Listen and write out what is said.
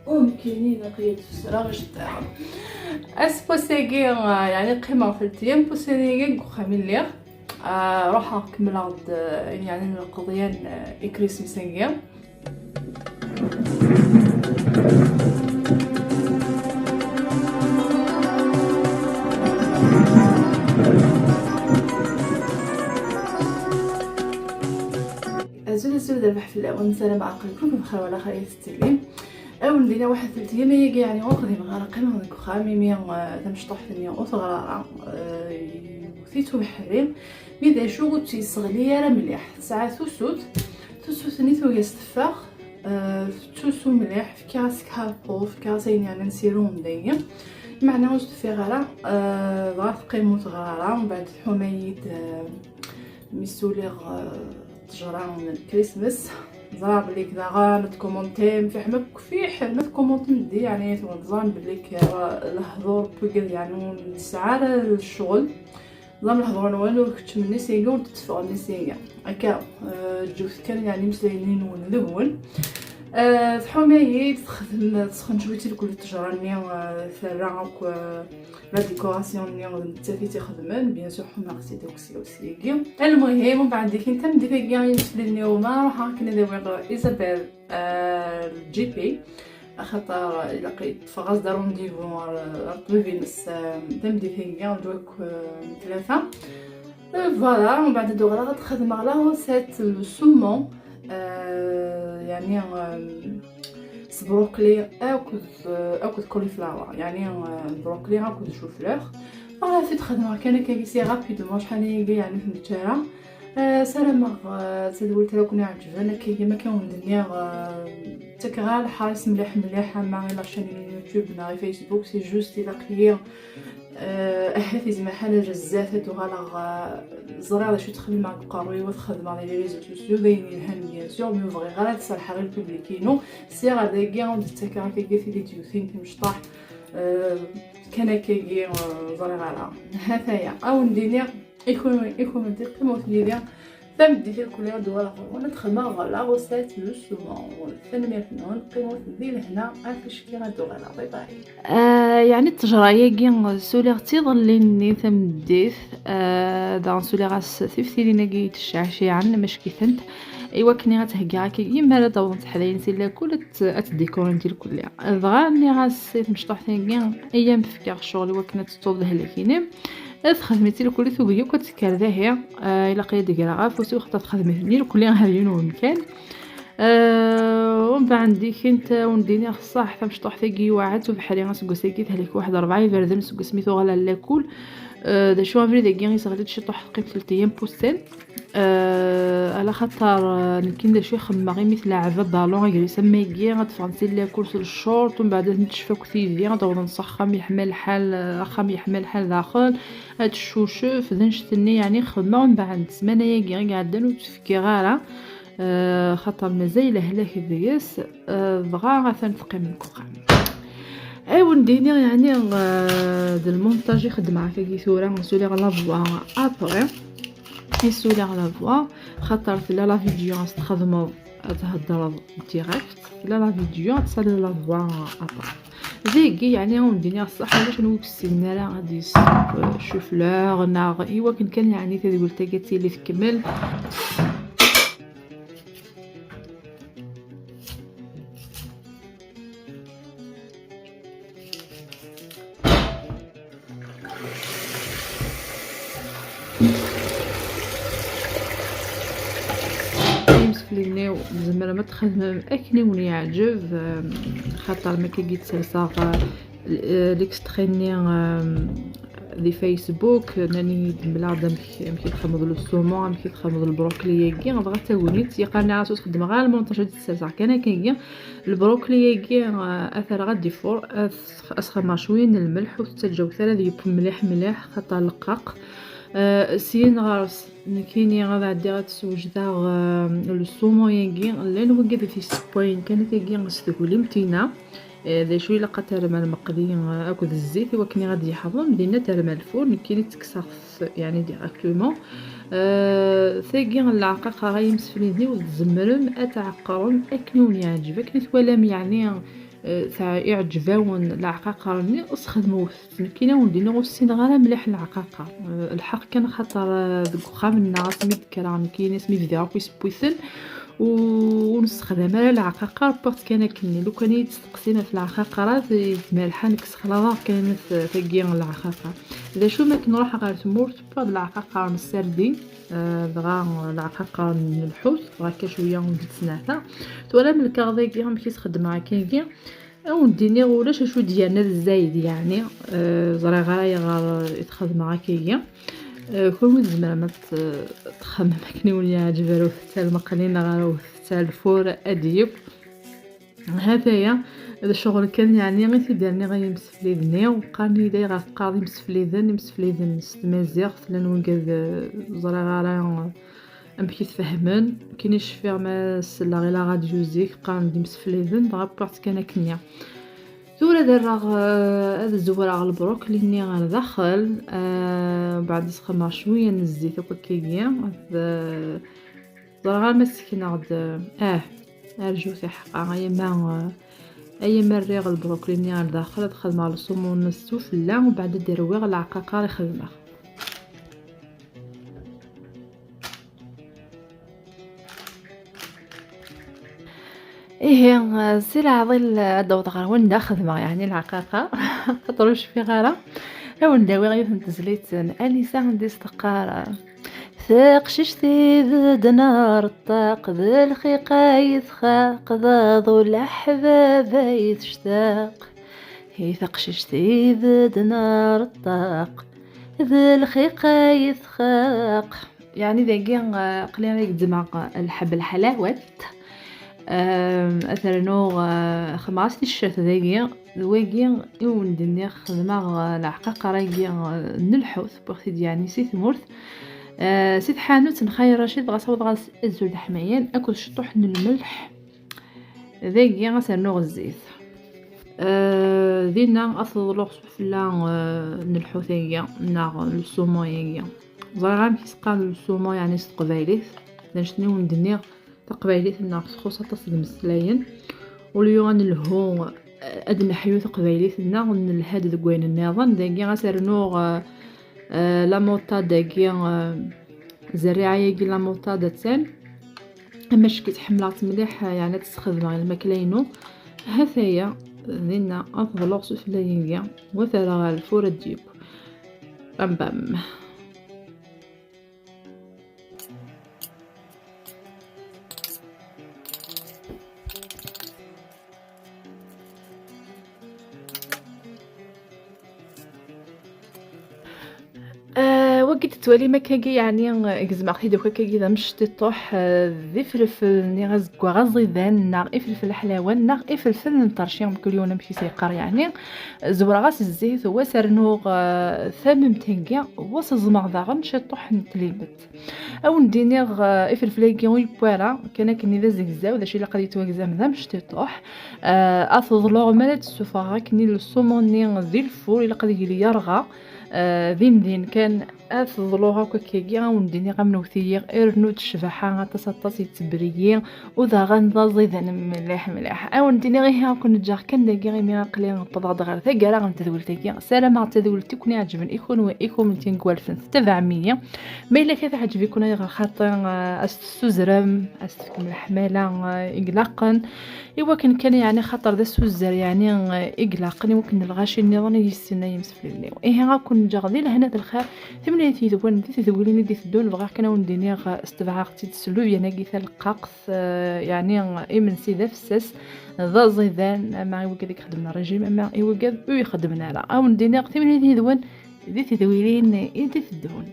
ومكاينين بقية السرا جدا اسبوسيكي يعني قيمة في التيم بوسينيكي خامين ليه روح كمل عند يعني القضيان إكريس مسنجي زول دابا في الاول نسلم عقلكم بخير ولا خير تستلم او ندينا واحد ثلاث ايام يجي يعني واخذ مغرقين هذيك خامي ميا تمشطح ثانيه وصغرا وثيتو بحريم ميدا شو تيصغلي راه مليح ساعات توسوت نيتو يستفاخ توسو مليح في كاس كابو في كاسين يعني نسيرون دايا معنا واش في غرا ضغط قيمه غرا ومن بعد حميد ميسوليغ تجران من الكريسماس ضرب ليك دا غا نتكومونتي في حماك في حماك كومونتي ندي يعني تنظام بليك الحضور بوكل يعني السعاده الشغل نظام الحضور والو كنت من نسيغا وتتفق نسيغا هكا جوز كان يعني مسلينين ونلون تحومي تخدم تسخن شويه كل التجراني ثراك لا ديكوراسيون اللي نتافي تخدمن بيان سور حنا خصي دوكسي وسيكي المهم من بعد ديك انت مديك كاع يمثل اليوم راح كنا ندير ايزابيل الجي بي خاطر الا لقيت فغاز دار رونديفو طبيبينس تمدي فيا دوك ثلاثه فوالا من بعد دوغ راه تخدم على روسيت السومون يعني بروكلي اكل كوليفلاور يعني بروكلي اكل شوفلور فوالا في تخدم كان كيسي رابيدومون شحال هي يعني في الشارع سلام تدولت لو كنا عجبنا كي ما كان الدنيا تكرال حارس مليح مع لاشين يوتيوب نا فيسبوك سي جوست الا كليير احفز ما حاله جزافه وغالا زرا شو تخدم مع قروي وتخدم على لي ريزو سوسيو داين الهم بيان سور مي فغي غالا تصالح غير البوبليكينو سي غادا كاع تتكرا كي في ديو ثينك مشطح كان كي زرا غالا هذايا او ندير يكون ديك موثليا فمدي في الكولير دولا وانا تخدم غالا غوسات لو سومون والفنميه فنون قيمه ندير هنا عارفاش كي غادو غالا باي باي يعني التجرايه كي سوليغتي ظليني تمديت دان سوليغاس ثيفتيلينا كي تشعشي عن مش كيفنت ايوا كني غتهكا كي يما لا دونت حداين سيلا كل اتديكور انت الكليه ضغاني غاس مشطح ثاني ايام فكر شغل وكنا تطوب لهلكيني خدمتي الكل ثوبيه كتكر ذاهي الا قيد كراغا فوسو خطات خدمتني الكل هايون ومكان ومن بعد ديك انت ونديني خصها حتى مشطوح ثقي واعد وبحالي غنسقسيكي تهلك واحد 4 يفردم سوق سميتو غلا لاكل دا شو انفري داكي غيسغلت شي طوح قيمه 3 ايام بوستين على خاطر يمكن دا شي خما غير مثل لعبه بالون غير يسمى كي غتفرنسي لاكل في الشورت ومن بعد نتشفى كثير غادي نسخم يحمل الحال خام يحمل الحال داخل هاد الشوشف دنشتني يعني خدمه ومن بعد سمانه كي قاعده وتفكي غاره خاطر مازال هلاك ديس بغا غتنفقي من كوخام ايوا نديني يعني د المونتاج يخدم عافاك كيثورا نسولي على فوا ابري يسولي على فوا خاطر لا فيديو نستخدمو تهضر ديريكت لا فيديو تصل لا فوا ابري زيكي يعني ونديني الصح باش نوكسينا لا غادي شوفلور ناغ ايوا كان يعني تقول تاكاتي اللي تكمل مسفليني زعما ما تخدم اكني وني عجب خاطر ما كيتسلسل ليكستريني دي فيسبوك ناني بلاد مكي تخمض له السومون مكي تخمض البروكلي كي غبغا تاونيت يقالني راسو تخدم غير المونطاج ديال السلسع كان كي البروكلي كي اثر غادي فور اسخر شويه الملح وتتجوثر هذه مليح خاطر لقاق سين غارس كاينين غادي غتسوج دا لو سومون ياكي لين وقف في سبوين كانت كي غتستقولي متينا ذا شويه لقى ترمى المقلي اكل الزيت وكني غادي يحضر مدينه ترمى الفرن كاين تكسر يعني ديريكتومون ثاقي العقاق غايمس فليدي والزمرم اتعقرم اكنون يعجبك نتولام يعني تاع يعجبون العقاقرني استخدموا التمكينه ونديرو غوستين غير مليح العقاقر. الحق كان خاطر داك خامنا سميت كرا كاين سمي فيديو كويس بويسن ونستخدمها العقاقر بورت كان كني لو كان يتسقسينا في العقاقرات مالحه نكس خلاص كانت تاكي العقاقر اذا شو ما كنروح غير تمور بعض العقاقر نسردي دغا العقاقر الحوت هكا شويه ونتسناها ولا من الكارديك هم كيتخدم مع كيكي او نديني ولا شو ديالنا الزايد يعني زرا غير يتخدم مع كيكي كل زعما ما تخمم كني ولا جبالو حتى المقلين غير حتى الفور اديب هذايا هذا الشغل كان يعني غير تيديرني غير مسفليدني وقاني دايره قاضي مسفليدن مازيغ لان وكاد زرا غير امشي تفهمن كاينش فيها ما سلا غير لا غاديوزيك قان دي مسفليدن بابورت كان كنيا زوره دراغ هذا الزوره على البروكلي ني غندخل بعد سخما شويه من الزيت وكيكيا زرا مسكينه غد ارجو في حقا اي مريغ البروكلي ني غندخل دخل مع الصومون السفلى وبعد ديرويغ العقاقر يخدمها ايه سي العضل الضوض غير وين خدمه يعني العقاقه خطروش في غاره او نداوي غير نتزليت انسه عندي استقاره ثاق ششتي ذد نار الطاق ذا الخيقه يثخاق ذا ذو الاحباب يتشتاق هي ثاق ششتي ذد نار الطاق ذا الخيقه يثخاق يعني ذاكي قليلا يقدم الحب الحلاوات مثلا خماستي الشات ذاكي ذواكي وندير خدمه العقاقه راكي نلحوث بوختي يعني سيت مورث سيت حانوت نخير رشيد بغا صوت غا الزول حميان اكل شطوح من الملح ذاكي غسرنو الزيت دينا اصل فلا نلحوثيه نا السومويه زرا كيسقال السومو يعني قبايليت شنو ندير تقبايليت الناقص خصوصا تصل مسلاين واليوم الهو ادنى حيوث قبايليت من الهاد ذكوين النظام داكي غسرنو لا موطا داكي زريعه يجي لا موطا داتان اما شكيت حملات مليح يعني تستخدم على الماكلينو هذايا لينا افضل في الليليه وثرى الفور تجيب بام وقت توالي ما كاكي يعني اكزما خدي دوكا كاكي دا مش تطوح ذي فلفل ني غزكوا غزيدان ناغ فلفل حلاوه ناغ فلفل نطرشيهم كل يوم نمشي سيقار يعني زورا غاس الزيت هو سرنوغ ثامن تنكيا وص زمغ داغن شطوح نتليبت او ندينيغ فلفل وي بوالا كان كني ذا زكزاو داشي اللي قضيت وكزام ذا مش تطوح اثضلوغ مالت السفاغه كني الصوموني ذي الفور اللي قضي لي يرغى ذين كان اثضلوها كاكيا ونديني غمنوثيه ارنود الشبحه تصطصي تبريي وذا غنضا زيدان مليح او نديني غير كون جا كان داكي غير مي قليل طضاد غير ثقاله غنتذولتك سلام تذولتي كوني عجبن يكون وايكم 200 كوالفن 700 ما الا كذا عجبكم غير خاطر السوزرم استفكم الحماله اقلاقا ايوا كان يعني خاطر ذا السوزر يعني اقلاقني ممكن الغاشي النظام يستنى يمسف لي ايه غنكون جا غادي لهنا الخير ثمني تيذوان تيذوليني دي الدول بغا كنا ونديني استبعاقتي تسلو يعني كيثا القاقص يعني من سيده فساس ذا زيدان ما يوقد يخدمنا رجيم اما يوقد يخدمنا لا او نديني ثمني تيذوان دي تذويلين دي الدهون